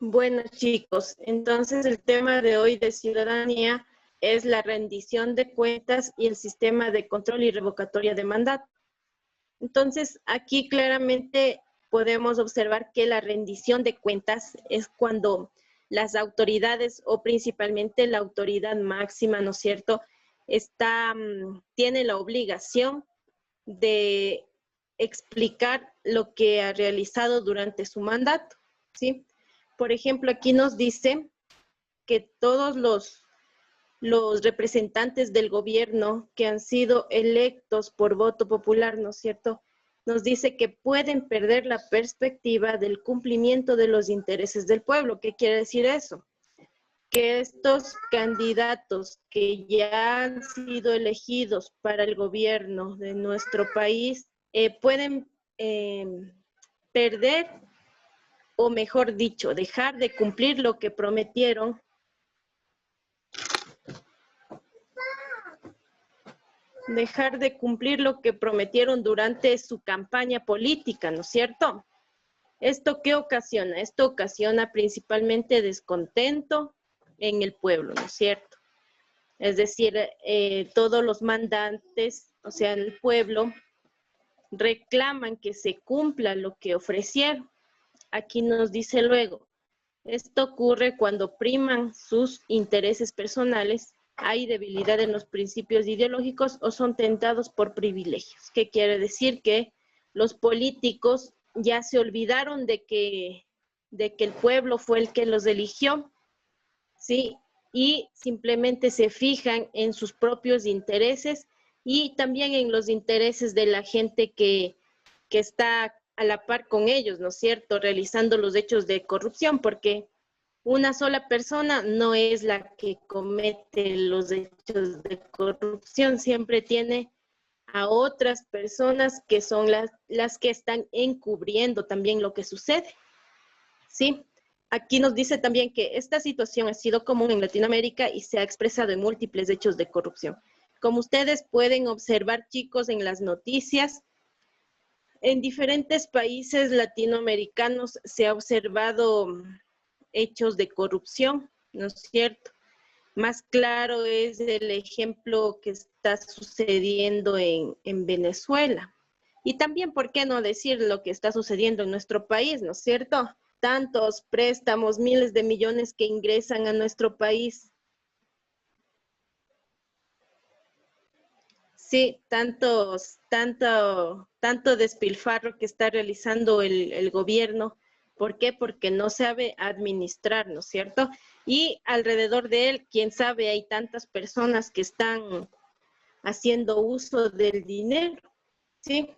Bueno, chicos, entonces el tema de hoy de ciudadanía es la rendición de cuentas y el sistema de control y revocatoria de mandato. Entonces, aquí claramente podemos observar que la rendición de cuentas es cuando las autoridades o principalmente la autoridad máxima, ¿no es cierto?, tiene la obligación de explicar lo que ha realizado durante su mandato, ¿sí? Por ejemplo, aquí nos dice que todos los representantes del gobierno que han sido electos por voto popular, ¿no es cierto?, nos dice que pueden perder la perspectiva del cumplimiento de los intereses del pueblo. ¿Qué quiere decir eso? Que estos candidatos que ya han sido elegidos para el gobierno de nuestro país pueden perder, o mejor dicho, dejar de cumplir lo que prometieron durante su campaña política, ¿no es cierto? ¿Esto qué ocasiona? Esto ocasiona principalmente descontento en el pueblo, ¿no es cierto? Es decir, todos los mandantes, o sea, el pueblo, reclaman que se cumpla lo que ofrecieron. Aquí nos dice luego, esto ocurre cuando priman sus intereses personales, hay debilidad en los principios ideológicos o son tentados por privilegios. ¿Qué quiere decir? Que los políticos ya se olvidaron de que el pueblo fue el que los eligió, ¿sí? Y simplemente se fijan en sus propios intereses y también en los intereses de la gente que está a la par con ellos, ¿no es cierto?, realizando los hechos de corrupción, porque una sola persona no es la que comete los hechos de corrupción, siempre tiene a otras personas que son las que están encubriendo también lo que sucede, ¿sí? Aquí nos dice también que esta situación ha sido común en Latinoamérica y se ha expresado en múltiples hechos de corrupción. Como ustedes pueden observar, chicos, en las noticias, en diferentes países latinoamericanos se ha observado hechos de corrupción, ¿no es cierto? Más claro es el ejemplo que está sucediendo en Venezuela. Y también, ¿por qué no decir lo que está sucediendo en nuestro país, ¿no es cierto? Tantos préstamos, miles de millones que ingresan a nuestro país. Sí, tanto despilfarro que está realizando el gobierno. ¿Por qué? Porque no sabe administrar, ¿no es cierto? Y alrededor de él, quién sabe, hay tantas personas que están haciendo uso del dinero, ¿sí?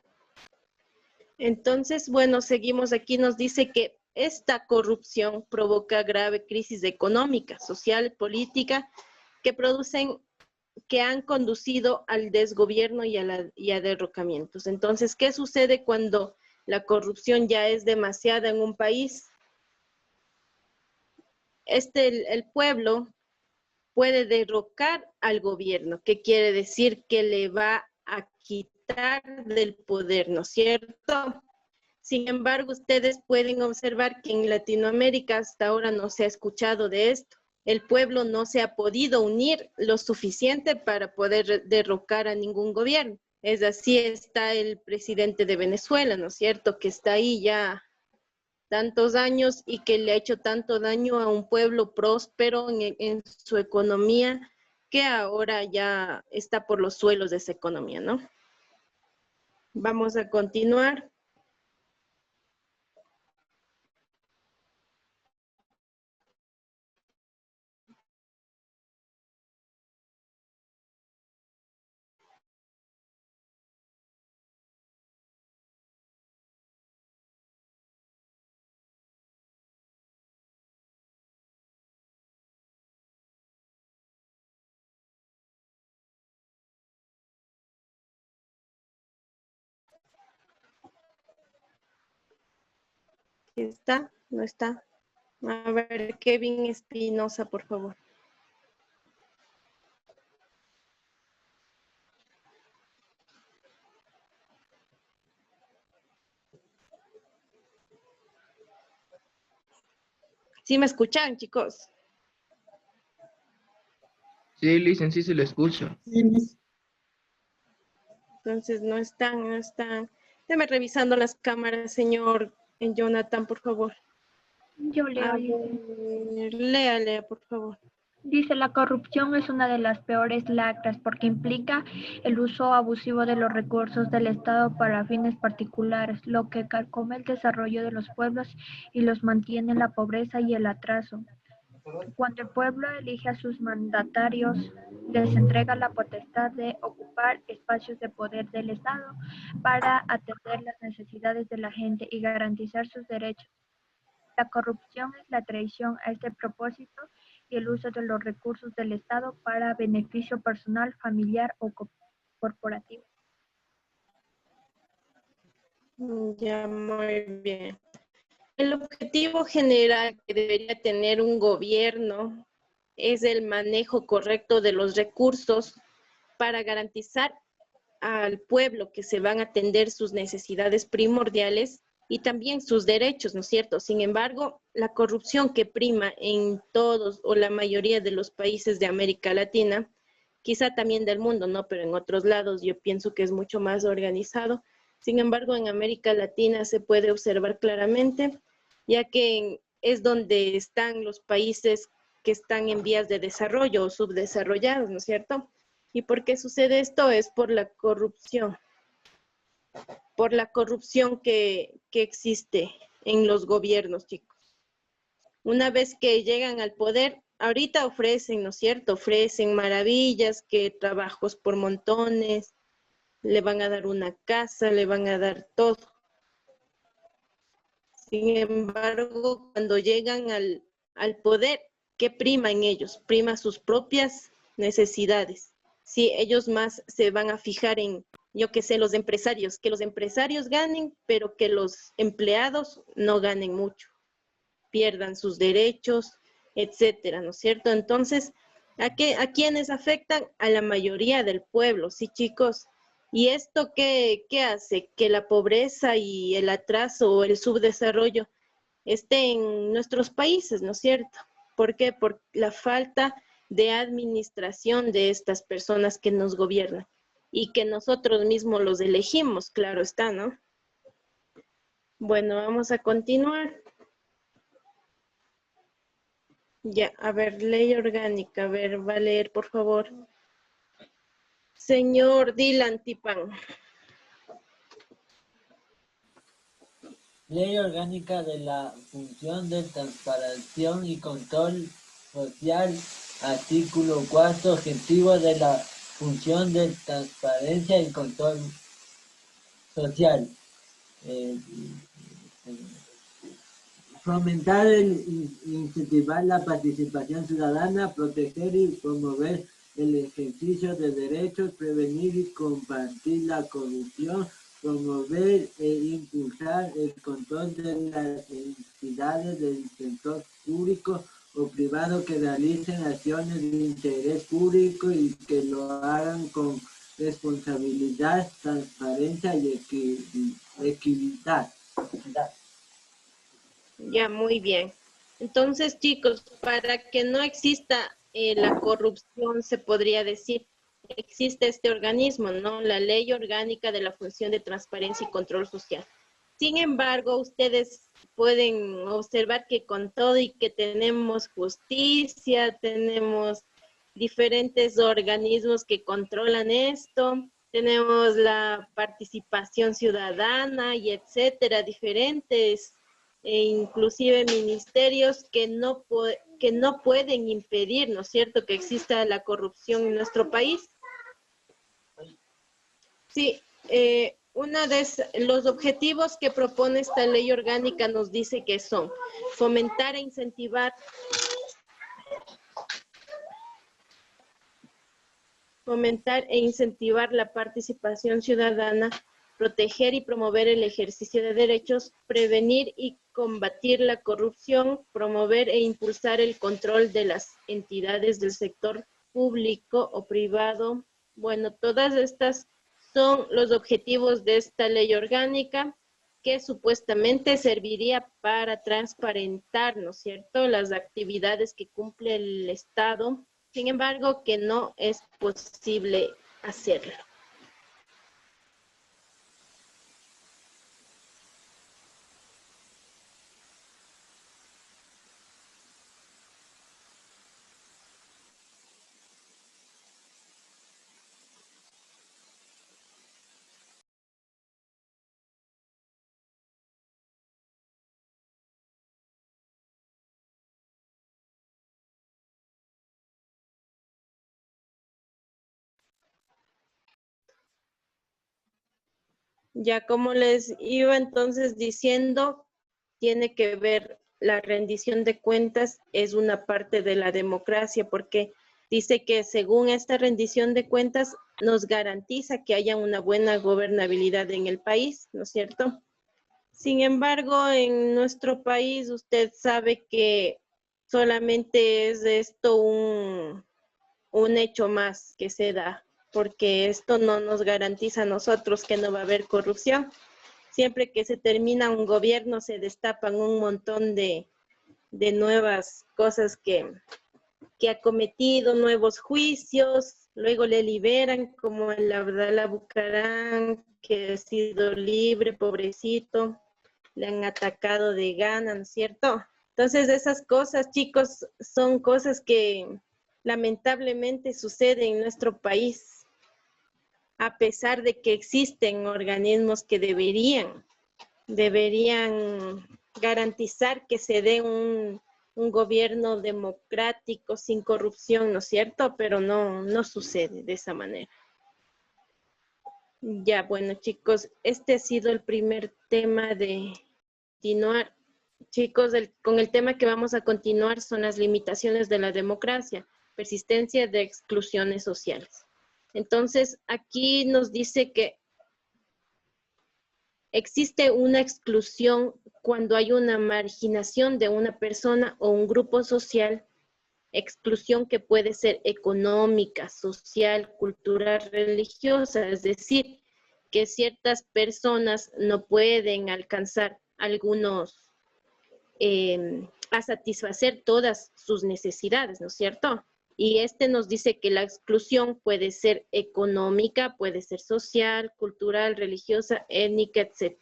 Entonces, bueno, seguimos aquí, nos dice que esta corrupción provoca grave crisis económica, social, política, que han conducido al desgobierno y a derrocamientos. Entonces, ¿qué sucede cuando la corrupción ya es demasiada en un país? El pueblo puede derrocar al gobierno, que quiere decir que le va a quitar del poder, ¿no es cierto? Sin embargo, ustedes pueden observar que en Latinoamérica hasta ahora no se ha escuchado de esto. El pueblo no se ha podido unir lo suficiente para poder derrocar a ningún gobierno. Es así está el presidente de Venezuela, ¿no es cierto? Que está ahí ya tantos años y que le ha hecho tanto daño a un pueblo próspero en su economía, que ahora ya está por los suelos de esa economía, ¿no? Vamos a continuar. ¿Está? ¿No está? A ver, Kevin Espinosa, por favor. ¿Sí me escuchan, chicos? Sí, Licen, sí se le escucha. Sí, Miss. Entonces no están. Déme revisando las cámaras, señor Jonathan, por favor. Yo leo, A dice. ver, lea, por favor. Dice, la corrupción es una de las peores lacras porque implica el uso abusivo de los recursos del Estado para fines particulares, lo que carcome el desarrollo de los pueblos y los mantiene en la pobreza y el atraso. Cuando el pueblo elige a sus mandatarios, les entrega la potestad de ocupar espacios de poder del Estado para atender las necesidades de la gente y garantizar sus derechos. La corrupción es la traición a este propósito y el uso de los recursos del Estado para beneficio personal, familiar o corporativo. Ya, muy bien. El objetivo general que debería tener un gobierno es el manejo correcto de los recursos para garantizar al pueblo que se van a atender sus necesidades primordiales y también sus derechos, ¿no es cierto? Sin embargo, la corrupción que prima en todos o la mayoría de los países de América Latina, quizá también del mundo, ¿no? Pero en otros lados yo pienso que es mucho más organizado. Sin embargo, en América Latina se puede observar claramente, ya que es donde están los países que están en vías de desarrollo o subdesarrollados, ¿no es cierto? ¿Y por qué sucede esto? Es por la corrupción que existe en los gobiernos, chicos. Una vez que llegan al poder, ahorita ofrecen, ¿no es cierto? Ofrecen maravillas, que trabajos por montones, le van a dar una casa, le van a dar todo. Sin embargo, cuando llegan al poder, ¿qué prima en ellos? Prima sus propias necesidades. Sí, ellos más se van a fijar en, yo qué sé, los empresarios, que los empresarios ganen, pero que los empleados no ganen mucho, pierdan sus derechos, etcétera, ¿no es cierto? Entonces, ¿a quiénes afectan? A la mayoría del pueblo, sí, chicos. ¿Y esto qué hace? Que la pobreza y el atraso o el subdesarrollo esté en nuestros países, ¿no es cierto? ¿Por qué? Por la falta de administración de estas personas que nos gobiernan y que nosotros mismos los elegimos, claro está, ¿no? Bueno, vamos a continuar. Ya, a ver, ley orgánica, a ver, va a leer, por favor. Señor Dylan Tipan. Ley Orgánica de la Función de Transparencia y Control Social, artículo 4, objetivo de la Función de Transparencia y Control Social. Eh, Fomentar e incentivar la participación ciudadana, proteger y promover el ejercicio de derechos, prevenir y combatir la corrupción, promover e impulsar el control de las entidades del sector público o privado que realicen acciones de interés público y que lo hagan con responsabilidad, transparencia y equidad. Ya, muy bien. Entonces, chicos, para que no exista la corrupción, se podría decir, existe este organismo, ¿no? La Ley Orgánica de la Función de Transparencia y Control Social. Sin embargo, ustedes pueden observar que con todo y que tenemos justicia, tenemos diferentes organismos que controlan esto, tenemos la participación ciudadana y etcétera, diferentes inclusive ministerios que no pueden impedir, ¿no es cierto?, que exista la corrupción en nuestro país. Sí, los objetivos que propone esta ley orgánica nos dice que son fomentar e incentivar la participación ciudadana, proteger y promover el ejercicio de derechos, prevenir y combatir la corrupción, promover e impulsar el control de las entidades del sector público o privado. Bueno, todas estas son los objetivos de esta ley orgánica. que supuestamente serviría para transparentar, ¿no es cierto?, las actividades que cumple el Estado. Sin embargo, que no es posible hacerlo. Ya como les iba entonces diciendo, tiene que ver la rendición de cuentas, es una parte de la democracia, porque dice que según esta rendición de cuentas nos garantiza que haya una buena gobernabilidad en el país, ¿no es cierto? Sin embargo, en nuestro país usted sabe que solamente es esto un hecho más que se da, porque esto no nos garantiza a nosotros que no va a haber corrupción. Siempre que se termina un gobierno se destapan un montón de nuevas cosas que ha cometido, nuevos juicios, luego le liberan, como el Abdalá Bucaram, que ha sido libre, pobrecito, le han atacado de gana, ¿no es cierto? Entonces esas cosas, chicos, son cosas que lamentablemente suceden en nuestro país, a pesar de que existen organismos que deberían garantizar que se dé un gobierno democrático sin corrupción, ¿no es cierto? Pero no sucede de esa manera. Ya, bueno, chicos, este ha sido el primer tema de continuar. Chicos, con el tema que vamos a continuar son las limitaciones de la democracia, persistencia de exclusiones sociales. Entonces, aquí nos dice que existe una exclusión cuando hay una marginación de una persona o un grupo social, exclusión que puede ser económica, social, cultural, religiosa, es decir, que ciertas personas no pueden alcanzar a satisfacer todas sus necesidades, ¿no es cierto? Y este nos dice que la exclusión puede ser económica, puede ser social, cultural, religiosa, étnica, etc.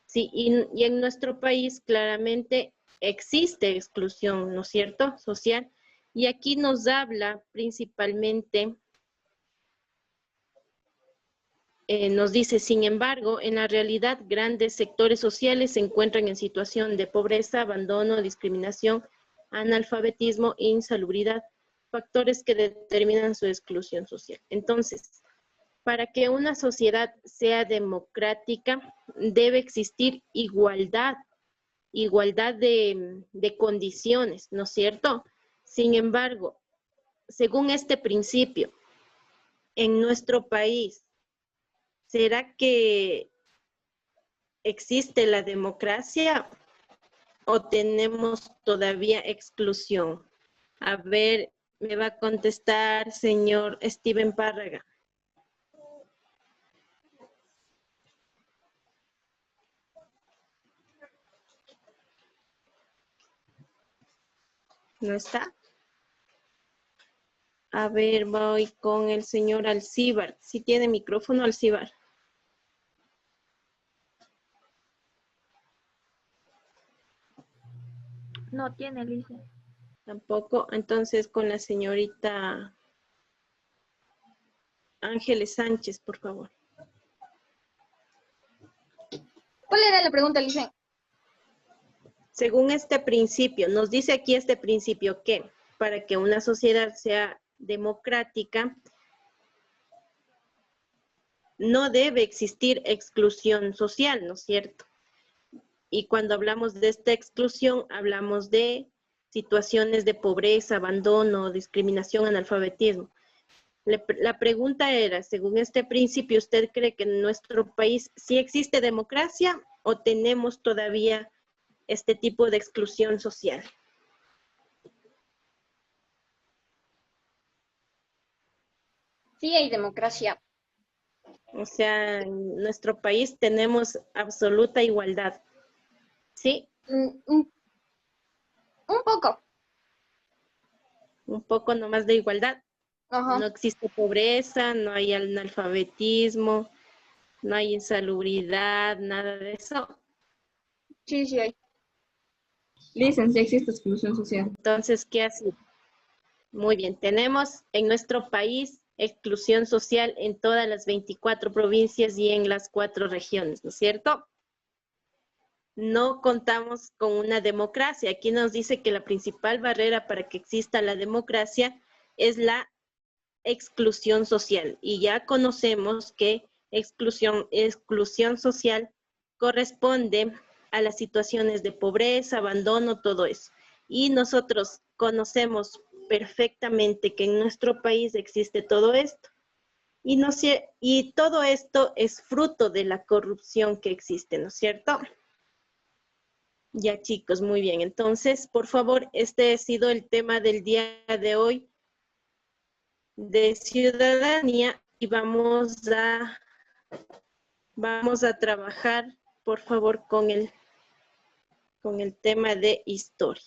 Sí, y en nuestro país claramente existe exclusión, ¿no es cierto?, social. Y aquí nos habla principalmente, nos dice, sin embargo, en la realidad grandes sectores sociales se encuentran en situación de pobreza, abandono, discriminación, analfabetismo e insalubridad, factores que determinan su exclusión social. Entonces, para que una sociedad sea democrática, debe existir igualdad de condiciones, ¿no es cierto? Sin embargo, según este principio, en nuestro país, ¿será que existe la democracia o tenemos todavía exclusión? A ver, me va a contestar señor Steven Párraga. ¿No está? A ver, voy con el señor Alcíbar. ¿Sí tiene micrófono, Alcíbar? No tiene, Lice. Tampoco. Entonces, con la señorita Ángeles Sánchez, por favor. ¿Cuál era la pregunta, Lice? Según este principio, nos dice aquí este principio que para que una sociedad sea democrática, no debe existir exclusión social, ¿no es cierto? Y cuando hablamos de esta exclusión, hablamos de situaciones de pobreza, abandono, discriminación, analfabetismo. La pregunta era, según este principio, ¿usted cree que en nuestro país sí existe democracia o tenemos todavía este tipo de exclusión social? Sí hay democracia, O sea, en nuestro país tenemos absoluta igualdad. ¿Sí? Un poco. Un poco nomás de igualdad. Ajá. No existe pobreza, no hay analfabetismo, no hay insalubridad, nada de eso. Sí, sí hay. Listen, sí existe exclusión social. Entonces, ¿qué hace? Muy bien, tenemos en nuestro país exclusión social en todas las 24 provincias y en las 4 regiones, ¿no es cierto? No contamos con una democracia. Aquí nos dice que la principal barrera para que exista la democracia es la exclusión social. Y ya conocemos que exclusión social corresponde a las situaciones de pobreza, abandono, todo eso. Y nosotros conocemos perfectamente que en nuestro país existe todo esto. Y todo esto es fruto de la corrupción que existe, ¿no es cierto? Ya, chicos, muy bien. Entonces, por favor, este ha sido el tema del día de hoy de ciudadanía y vamos a trabajar, por favor, con el tema de historia.